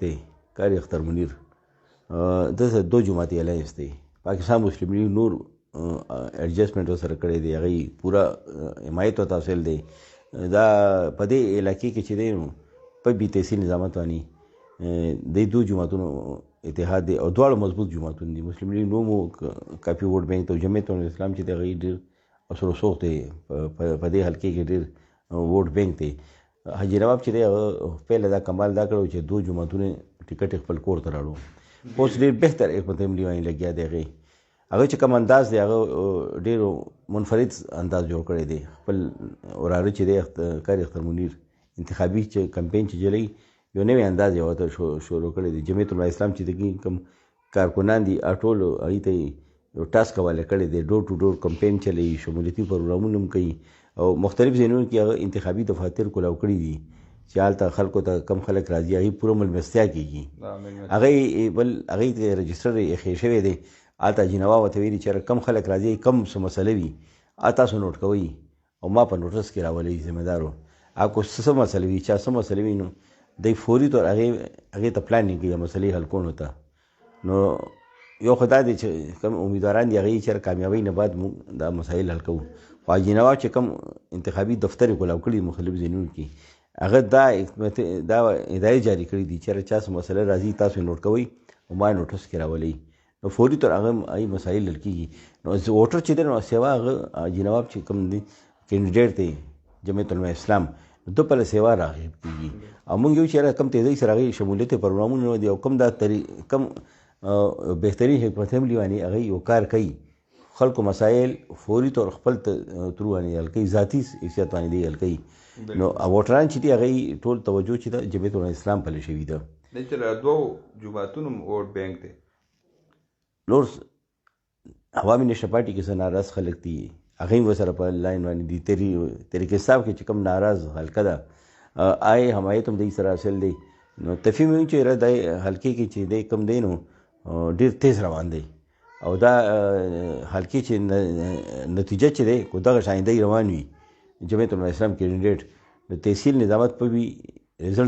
دی قاری اختر منیر دلته 2 جماعتي الاینس دی پاکستان مسلم لیگ نور ایڈجسټمنټ ورسره کړی دی هغوی پوره حمایت ورته حاصل دی دا په دې علاقې کې چې دی نو په بي تحصیل نظامت باندې د 2 جماعتونو اتحاد دی او دواړه مضبوط جماعتونه دي مسلم لیگ نو مو کافي ووټ بینک ته جمعیت اسلام چې دی هغوی ډېر اثر رسوخ دی په دې حلقې کې ډېر ووټ بینک دی حاجي نواب چې دی هغه پهله دا کمال دا کړی چې 2 جماعتونه ټکټ خپل کور ته راوړو اوس ډېر بهتر حکمت عملي باندې لګیا دی هغه چې کوم انداز دی هغه ډېر منفرد انداز جوړ کړی دی خپل وراره چې دی قاری اختر منیر انتخابي چې کمپین چې جلوي یو نوی انداز یې ورته شروع کړی دی جمعیت اسلام چې د کوم کارکنان دي ټول هغوی ته یو ټاسک حواله کړی دی ډور ټو ډور کمپین چلی شمولیتي پروګرامونه هم کوي او مختلف ځایونو کې هغه انتخابي دفاتر کولاو کړي دي چې هلته خلکو ته کم خلک راځي هغوی پوره ملمستیا کېږي هغوی ته رجسټر ایښی شوی دی هلته حاجي نواب ورته ویلي چې کم خلک راځي کم څه مسله وي تاسو نوټ کوئ او ما په نوټس کې راولئ ذمه دارو هغه څه مسله وي چا څه مسله وي نو دی فوري طور هغې ته پلانینګ کوي مسلې حل کولو ته نو یو خو دا دی چې کوم امیدواران دي هغوی چېرې کامیابۍ نه بعد موږ دا مسایل حل کوو خو حاجي نواب چې کوم انتخابي دفتر یې کولاو کړي مختلف ځایونو کې هغه دا هدایت جاري کړي دي چېرې چا څه مسله راځي تاسو یې نوټ کوئ او ما نوټس کې راولئ نو فوري طور هغه مسایل حل کېږي نو ووټر چې دی نو سیوا هغه حاجي نواب چې کوم دی کینډیډیټ دی جمعیت اسلام دو په سیوا راغب کېږي او موږ یو چېرې کم تیزۍ سره هغوی شمولیت پروګرامونه دي او کوم دا کم بهترین حکمت عملي باندې هغوی یو کار کوي خلکو مسایل فوري طور خپل ترو باندې حل کوي ذاتي حیثیت باندې دی حل کوي نو ووټران چې دي هغوی ټول توجه چې ده جمعیت اسلام پلې شوي ده دی چې 2 جماعتونو ووټ بینک دی نور عوامي نشته پارټي کې څه ناراض خلک دي هغوی هم ورسره په لاین باندې دي طریقې صاحب کې چې کوم ناراض حلقه ده آی حمایت هم دی سره حاصل دی نو تفهیم وایي چې دی حلقې کې چې دی کم دی نو ډېر تیز روان دی او دا حلقې چې نتیجه چې دی کو دغه شان دی روان وي جمعیت اسلام کینډیډیټ د تحصیل نظامت په وي رزلټ